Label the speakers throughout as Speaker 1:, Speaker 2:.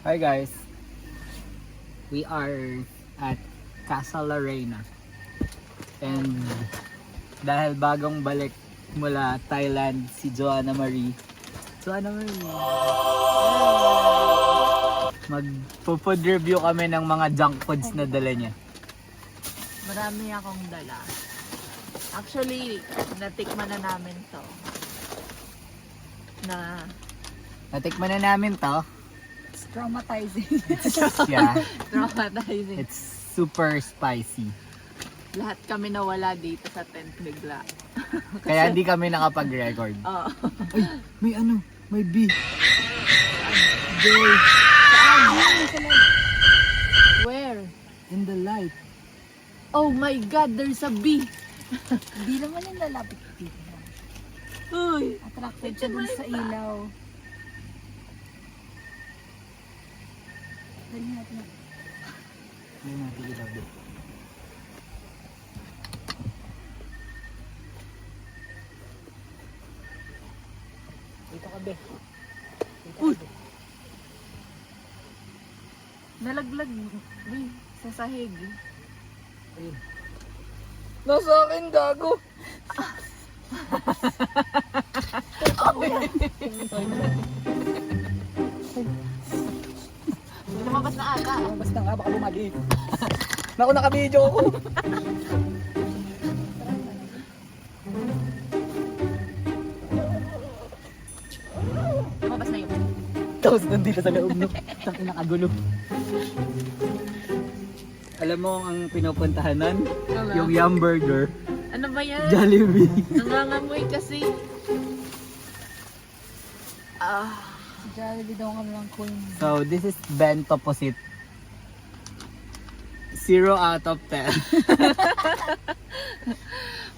Speaker 1: Hi guys, we are at Casa Larena and dahil bagong balik mula Thailand si Joanna Marie, mag-food review kami ng mga junk foods na dala niya.
Speaker 2: Marami akong dala. Actually, natikman na namin to.
Speaker 1: Natikman na namin to.
Speaker 2: It's traumatizing.
Speaker 1: Yeah,
Speaker 2: Traumatizing.
Speaker 1: it's super spicy.
Speaker 2: Lahat kami nawala dito sa tent bigla.
Speaker 1: Kaya hindi kami nakapag-record.
Speaker 2: Oo.
Speaker 1: Ay, may bee.
Speaker 2: Where?
Speaker 1: In the light.
Speaker 2: Oh my God, there's a bee.
Speaker 3: Hindi naman yung lalapit dito.
Speaker 2: Uy!
Speaker 3: Attracted siya dun sa ilaw. Dali natin.
Speaker 1: Hindi natin ilaw din. Dito ka be.
Speaker 2: Uy! Nalaglag bee sa sahig.
Speaker 1: Ayun.
Speaker 2: Nasa akin, gago. Lumabas na ata.
Speaker 1: Basta nga, baka bumagi. Naku, naka-video ako.
Speaker 2: Lumabas na yun.
Speaker 1: Tapos nandito sa loob, no? Saan nakagulo. Alam mo ang pinupuntahan nun?
Speaker 2: Ano?
Speaker 1: Yung Yum Burger.
Speaker 2: Ano ba yan?
Speaker 1: Jollibee.
Speaker 2: Nangangamoy kasi.
Speaker 3: Si Jollibee daw kami ng coin.
Speaker 1: So, this is bento pusit. 0 out of 10.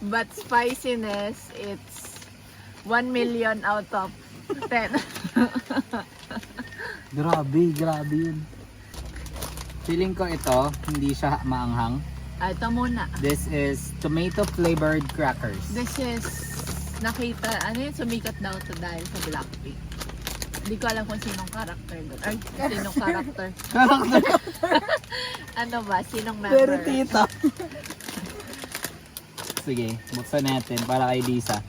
Speaker 2: But spiciness, it's 1 million out of 10.
Speaker 1: Grabe yun. Feeling ko ito, hindi siya maanghang.
Speaker 2: Ito muna.
Speaker 1: This is tomato flavored crackers.
Speaker 2: This is, nakita, ano yun, sumikat daw to dahil sa Blackpink. Hindi ko alam kung sinong character doon. Ay, sinong character. Ano ba? Sinong member?
Speaker 1: Pero tita. Sige, buksan natin para kay Lisa.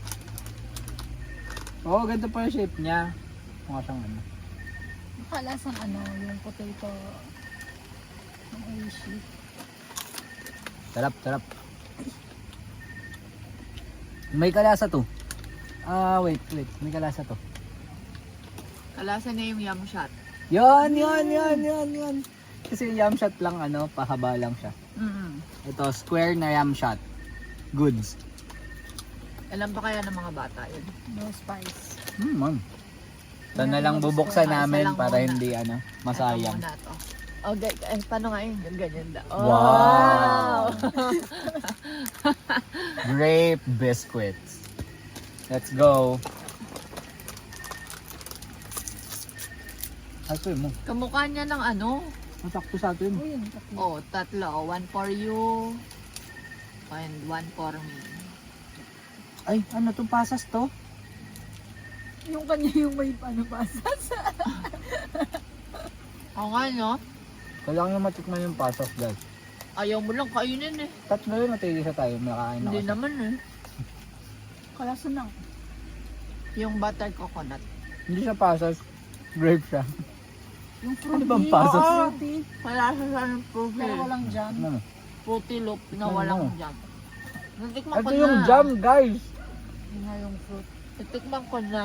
Speaker 1: Oh, ganda pa yung shape niya. Mukha siyang ano.
Speaker 3: Nakalasang yung potato ng Oishi.
Speaker 1: Sarap. May kalasa to. Wait. May kalasa to.
Speaker 2: Kalasa niya yung yum shot.
Speaker 1: Yan. Kasi yung yum shot lang, pahaba lang siya. Ito, square na yum shot. Goods.
Speaker 2: Alam pa kaya ng mga bata yun?
Speaker 3: No spice.
Speaker 1: Ma'am. Ito na lang bubuksan
Speaker 2: Isa
Speaker 1: namin
Speaker 2: lang
Speaker 1: para
Speaker 2: muna.
Speaker 1: hindi, masayang.
Speaker 2: Ito muna to. Oh, paano nga yun? Ganyan daw. Oh.
Speaker 1: Wow! Grape biscuits. Let's go. Ito mo.
Speaker 2: Kamukha niya ng ano?
Speaker 1: Masakto sa atin.
Speaker 3: Uy, yung tatlo.
Speaker 2: Oh, tatlo. One for you. And one for me.
Speaker 1: Ay, ano to? Pasas to?
Speaker 3: Yung kanya yung may pasas.
Speaker 2: Oo nga, no?
Speaker 1: Kailangan nyo matikman yung pasas, guys.
Speaker 2: Ayaw mo lang kainin eh.
Speaker 1: Tatlo yun, natigisa tayo. Makakain na
Speaker 2: Hindi
Speaker 1: kasi.
Speaker 2: naman eh.
Speaker 3: Kalasa lang.
Speaker 2: Yung butter coconut.
Speaker 1: Hindi siya pasas. Grape siya.
Speaker 3: Yung fruity.
Speaker 1: Ano bang pasas?
Speaker 3: Oo, fruity.
Speaker 2: Wala siya ng fruity.
Speaker 3: Pero walang jam.
Speaker 1: Ano?
Speaker 2: Fruity loop na
Speaker 1: Ano?
Speaker 2: walang jam. Natikman ko
Speaker 1: Ito
Speaker 2: na.
Speaker 1: yung jam, guys.
Speaker 3: Yun nga yung fruit.
Speaker 2: Natikman ko na.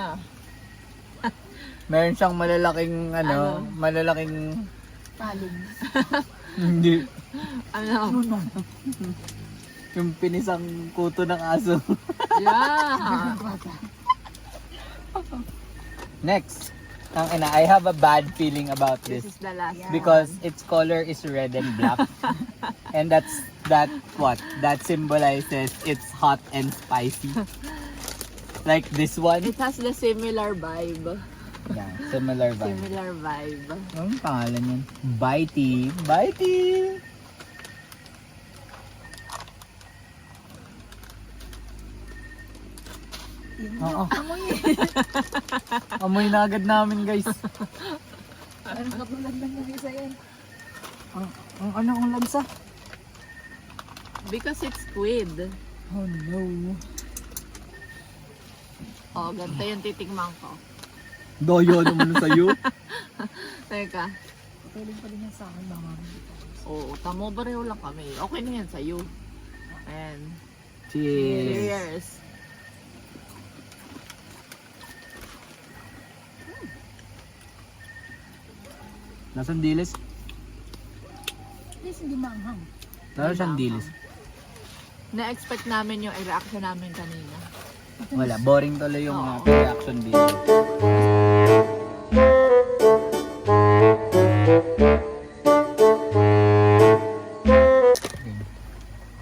Speaker 1: Meron siyang malalaking,
Speaker 2: Ano?
Speaker 1: malalaking...
Speaker 3: Taling.
Speaker 1: Hindi.
Speaker 2: Ano?
Speaker 1: Yung pinisang kuto ng aso.
Speaker 2: Yeah.
Speaker 1: Next. I have a bad feeling about
Speaker 2: This
Speaker 1: this.
Speaker 2: is the last.
Speaker 3: Yeah.
Speaker 1: Because its color is red and black. And that symbolizes it's hot and spicy. Like this one.
Speaker 2: It has the similar vibe.
Speaker 1: Yeah, similar vibe.
Speaker 2: Similar vibe.
Speaker 1: Anong pangalan yun? Bitey. Bitey!
Speaker 3: Yun.
Speaker 1: Oo.
Speaker 3: Amoy
Speaker 1: Amoy na agad namin, guys.
Speaker 3: Parang katulad lang ng isa yan.
Speaker 1: Ang ano ang lansa?
Speaker 2: Because it's squid.
Speaker 1: Oh no.
Speaker 2: Oh, ganito yung titikman ko.
Speaker 1: Doyo naman sa'yo.
Speaker 2: Teka.
Speaker 3: Patuloy pa rin yan sa akin mga
Speaker 2: Oo, tamo pareho lang kami. Okay na yan sa'yo. Ayan.
Speaker 1: Cheers.
Speaker 2: Cheers.
Speaker 1: Nasaan dilis?
Speaker 3: At least hindi maanghang.
Speaker 1: Lalo siyang dilis.
Speaker 2: Na-expect namin yung reaction namin kanina.
Speaker 1: Wala, boring tuloy yung
Speaker 2: Oo.
Speaker 1: reaction dito.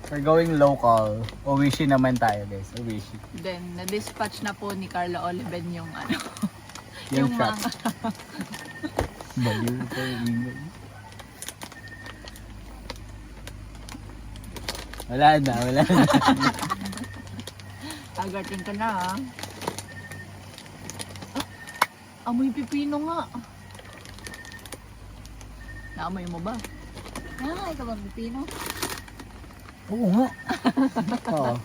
Speaker 1: We're going local. Owishi naman tayo guys, Owishi.
Speaker 2: Then, na-dispatch na po ni Carla Oliven yung ano.
Speaker 1: Yung shot.
Speaker 2: mga...
Speaker 1: Baliw ito yung ingay. Wala na.
Speaker 2: Agatin ka na ha. Amoy pipino nga. Naamoy mo ba?
Speaker 3: Ah, ikaw bang pipino?
Speaker 1: Oo nga. Oo.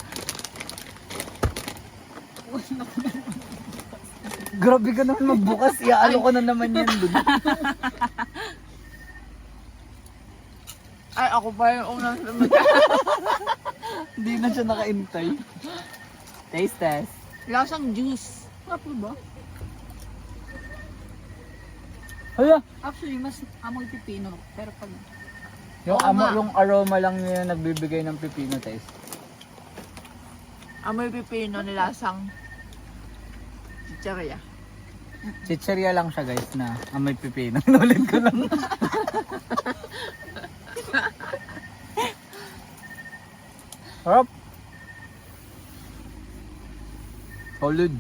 Speaker 1: Grabe ka naman magbukas. Iaalo ko na naman yan dun.
Speaker 2: Ay, ako pa yung unang sumunod.
Speaker 1: Hindi na siya nakaintay. Taste test.
Speaker 2: Lasang juice.
Speaker 3: Apple ba?
Speaker 1: Hala!
Speaker 3: Actually, mas amoy pipino. Pero pag
Speaker 1: Yung,
Speaker 2: Oo nga.
Speaker 1: yung aroma lang niya nagbibigay ng pipino taste.
Speaker 2: Amoy pipino na lasang chicharia.
Speaker 1: Chicheria lang siya guys na amoy pipino. Nulit ko lang. Harap! Solid.